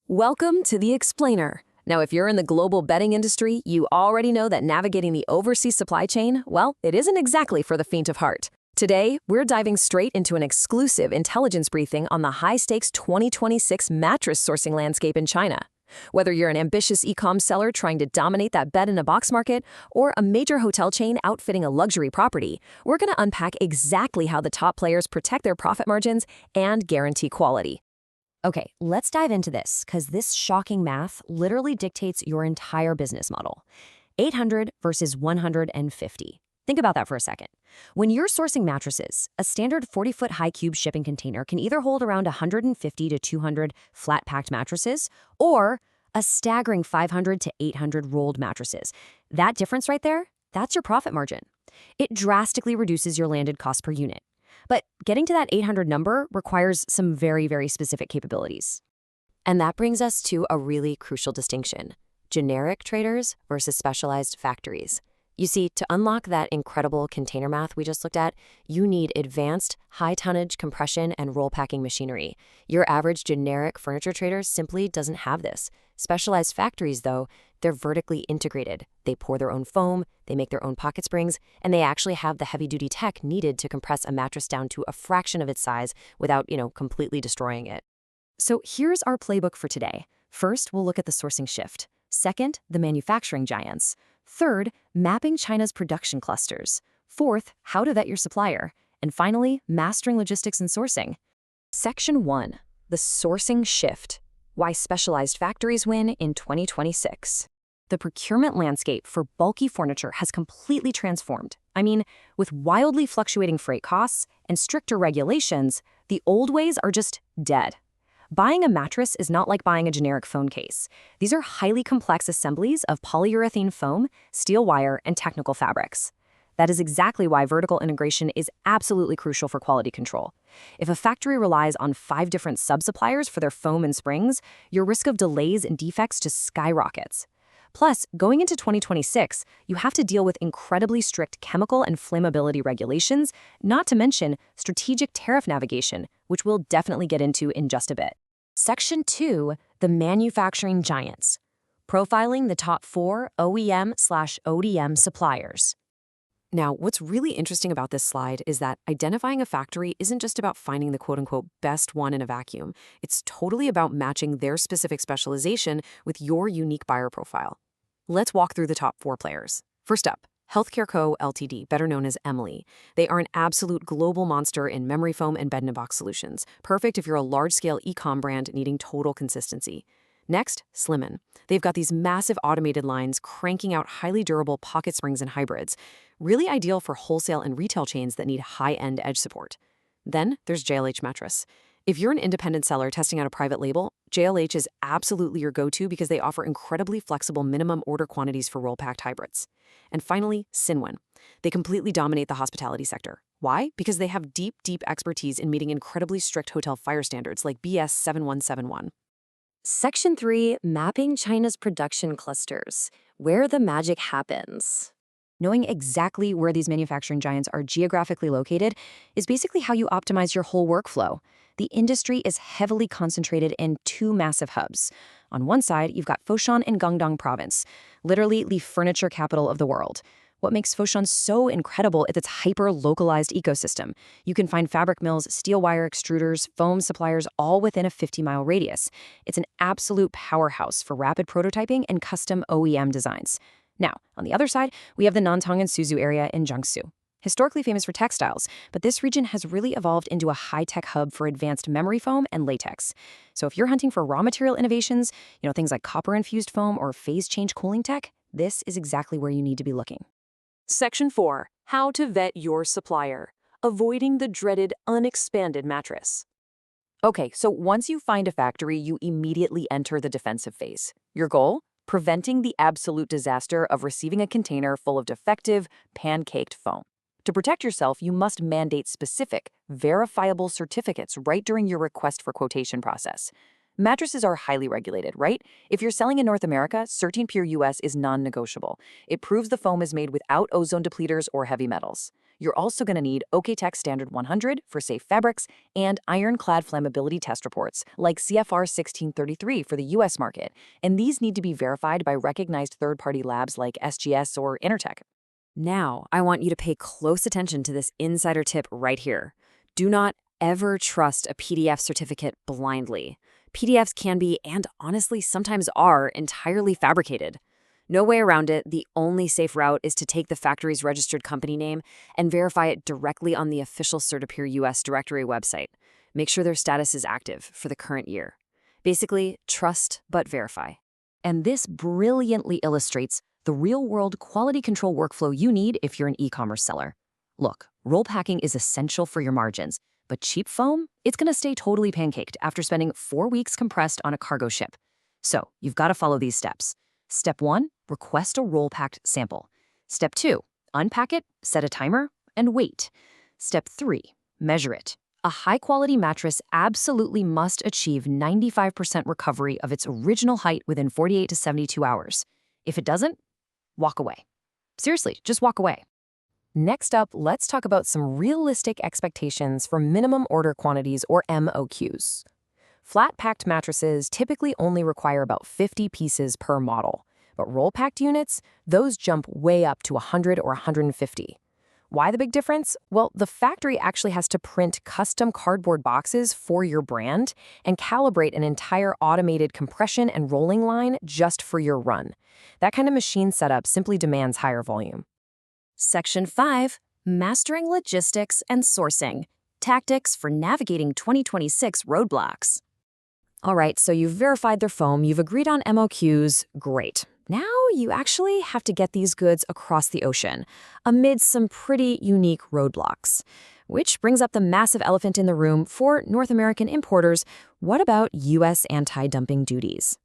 Welcome to The Explainer. Now, if you're in the global bedding industry, you already know that navigating the overseas supply chain, well, it isn't exactly for the faint of heart. Today, we're diving straight into an exclusive intelligence briefing on the high-stakes 2026 mattress sourcing landscape in China. Whether you're an ambitious e-com seller trying to dominate that bed-in-a-box market or a major hotel chain outfitting a luxury property, we're going to unpack exactly how the top players protect their profit margins and guarantee quality. Okay, let's dive into this, because this shocking math literally dictates your entire business model. 800 versus 150. Think about that for a second. When you're sourcing mattresses, a standard 40-foot high cube shipping container can either hold around 150 to 200 flat-packed mattresses, or a staggering 500 to 800 rolled mattresses. That difference right there, that's your profit margin. It drastically reduces your landed cost per unit. But getting to that 800 number requires some very, very specific capabilities. And that brings us to a really crucial distinction: generic traders versus specialized factories. You see, to unlock that incredible container math we just looked at, you need advanced, high-tonnage compression and roll packing machinery. Your average generic furniture trader simply doesn't have this. Specialized factories, though, they're vertically integrated. They pour their own foam, they make their own pocket springs, and they actually have the heavy-duty tech needed to compress a mattress down to a fraction of its size without, completely destroying it. So here's our playbook for today. First, we'll look at the sourcing shift. Second, the manufacturing giants. Third, mapping China's production clusters. Fourth, how to vet your supplier. And finally, mastering logistics and sourcing. Section 1. The sourcing shift. Why specialized factories win in 2026. The procurement landscape for bulky furniture has completely transformed. With wildly fluctuating freight costs and stricter regulations, the old ways are just dead. Buying a mattress is not like buying a generic phone case. These are highly complex assemblies of polyurethane foam, steel wire, and technical fabrics. That is exactly why vertical integration is absolutely crucial for quality control. If a factory relies on 5 different sub-suppliers for their foam and springs, your risk of delays and defects just skyrockets. Plus, going into 2026, you have to deal with incredibly strict chemical and flammability regulations, not to mention strategic tariff navigation, which we'll definitely get into in just a bit. Section 2, the manufacturing giants. Profiling the top 4 OEM/ODM suppliers. Now, what's really interesting about this slide is that identifying a factory isn't just about finding the quote-unquote best one in a vacuum. It's totally about matching their specific specialization with your unique buyer profile. Let's walk through the top 4 players. First up, Healthcare Co. Ltd., better known as Emily. They are an absolute global monster in memory foam and bed-in-a-box solutions, perfect if you're a large-scale e-com brand needing total consistency. Next, Slimmin. They've got these massive automated lines cranking out highly durable pocket springs and hybrids, really ideal for wholesale and retail chains that need high-end edge support. Then there's JLH Mattress. If you're an independent seller testing out a private label, JLH is absolutely your go-to because they offer incredibly flexible minimum order quantities for roll-packed hybrids. And finally, Sinwen. They completely dominate the hospitality sector. Why? Because they have deep, deep expertise in meeting incredibly strict hotel fire standards like BS 7171. Section 3, mapping China's production clusters, where the magic happens. Knowing exactly where these manufacturing giants are geographically located is basically how you optimize your whole workflow. The industry is heavily concentrated in 2 massive hubs. On one side, you've got Foshan in Guangdong province, literally the furniture capital of the world. What makes Foshan so incredible is its hyper-localized ecosystem. You can find fabric mills, steel wire extruders, foam suppliers, all within a 50-mile radius. It's an absolute powerhouse for rapid prototyping and custom OEM designs. Now, on the other side, we have the Nantong and Suzhou area in Jiangsu. Historically famous for textiles, but this region has really evolved into a high-tech hub for advanced memory foam and latex. So if you're hunting for raw material innovations, things like copper-infused foam or phase change cooling tech, this is exactly where you need to be looking. Section 4. How to vet your supplier. Avoiding the dreaded unexpanded mattress. Okay, so once you find a factory, you immediately enter the defensive phase. Your goal? Preventing the absolute disaster of receiving a container full of defective, pancaked foam. To protect yourself, you must mandate specific, verifiable certificates right during your request for quotation process. Mattresses are highly regulated, right? If you're selling in North America, Certain Pure US is non-negotiable. It proves the foam is made without ozone depleters or heavy metals. You're also going to need OK-Tech Standard 100 for safe fabrics and ironclad flammability test reports, like CFR 1633 for the US market, and these need to be verified by recognized third-party labs like SGS or Intertech. Now, I want you to pay close attention to this insider tip right here. Do not ever trust a PDF certificate blindly. PDFs can be, and honestly sometimes are, entirely fabricated. No way around it. The only safe route is to take the factory's registered company name and verify it directly on the official Certipure US directory website. Make sure their status is active for the current year. Basically, trust but verify. And this brilliantly illustrates the real-world quality control workflow you need if you're an e-commerce seller. Look, roll packing is essential for your margins, but cheap foam, it's going to stay totally pancaked after spending 4 weeks compressed on a cargo ship. So you've got to follow these steps. Step 1, request a roll-packed sample. Step 2, unpack it, set a timer, and wait. Step 3, measure it. A high-quality mattress absolutely must achieve 95% recovery of its original height within 48 to 72 hours. If it doesn't, walk away. Seriously, just walk away. Next up, let's talk about some realistic expectations for minimum order quantities, or MOQs. Flat-packed mattresses typically only require about 50 pieces per model, but roll-packed units, those jump way up to 100 or 150. Why the big difference? Well, the factory actually has to print custom cardboard boxes for your brand and calibrate an entire automated compression and rolling line just for your run. That kind of machine setup simply demands higher volume. Section 5, Mastering Logistics and Sourcing, Tactics for Navigating 2026 Roadblocks. All right, so you've verified their foam, you've agreed on MOQs, great. Now you actually have to get these goods across the ocean, amid some pretty unique roadblocks. Which brings up the massive elephant in the room for North American importers. What about U.S. anti-dumping duties?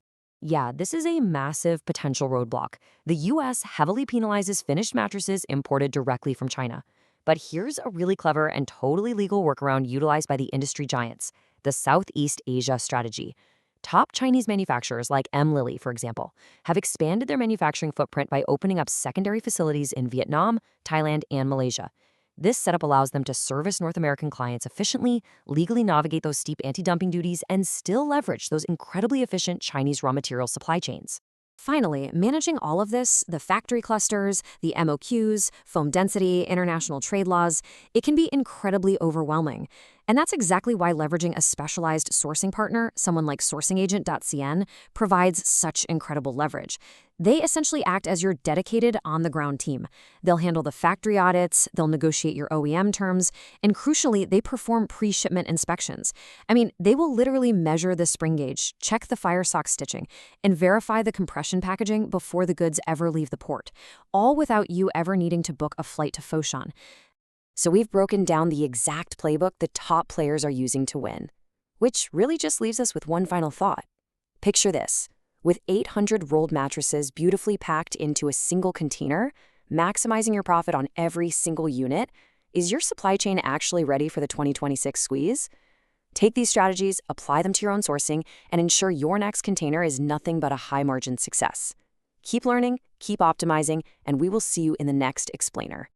Yeah, this is a massive potential roadblock. The U.S. heavily penalizes finished mattresses imported directly from China. But here's a really clever and totally legal workaround utilized by the industry giants, the Southeast Asia strategy. Top Chinese manufacturers like Lily, for example, have expanded their manufacturing footprint by opening up secondary facilities in Vietnam, Thailand, and Malaysia. This setup allows them to service North American clients efficiently, legally navigate those steep anti-dumping duties, and still leverage those incredibly efficient Chinese raw material supply chains. Finally, managing all of this, the factory clusters, the MOQs, foam density, international trade laws, it can be incredibly overwhelming. And that's exactly why leveraging a specialized sourcing partner, someone like sourcingagent.cn, provides such incredible leverage. They essentially act as your dedicated on-the-ground team. They'll handle the factory audits, they'll negotiate your OEM terms, and crucially, they perform pre-shipment inspections. I mean, they will literally measure the spring gauge, check the fire sock stitching, and verify the compression packaging before the goods ever leave the port, all without you ever needing to book a flight to Foshan. So we've broken down the exact playbook the top players are using to win. Which really just leaves us with one final thought. Picture this. With 800 rolled mattresses beautifully packed into a single container, maximizing your profit on every single unit, is your supply chain actually ready for the 2026 squeeze? Take these strategies, apply them to your own sourcing, and ensure your next container is nothing but a high-margin success. Keep learning, keep optimizing, and we will see you in the next explainer.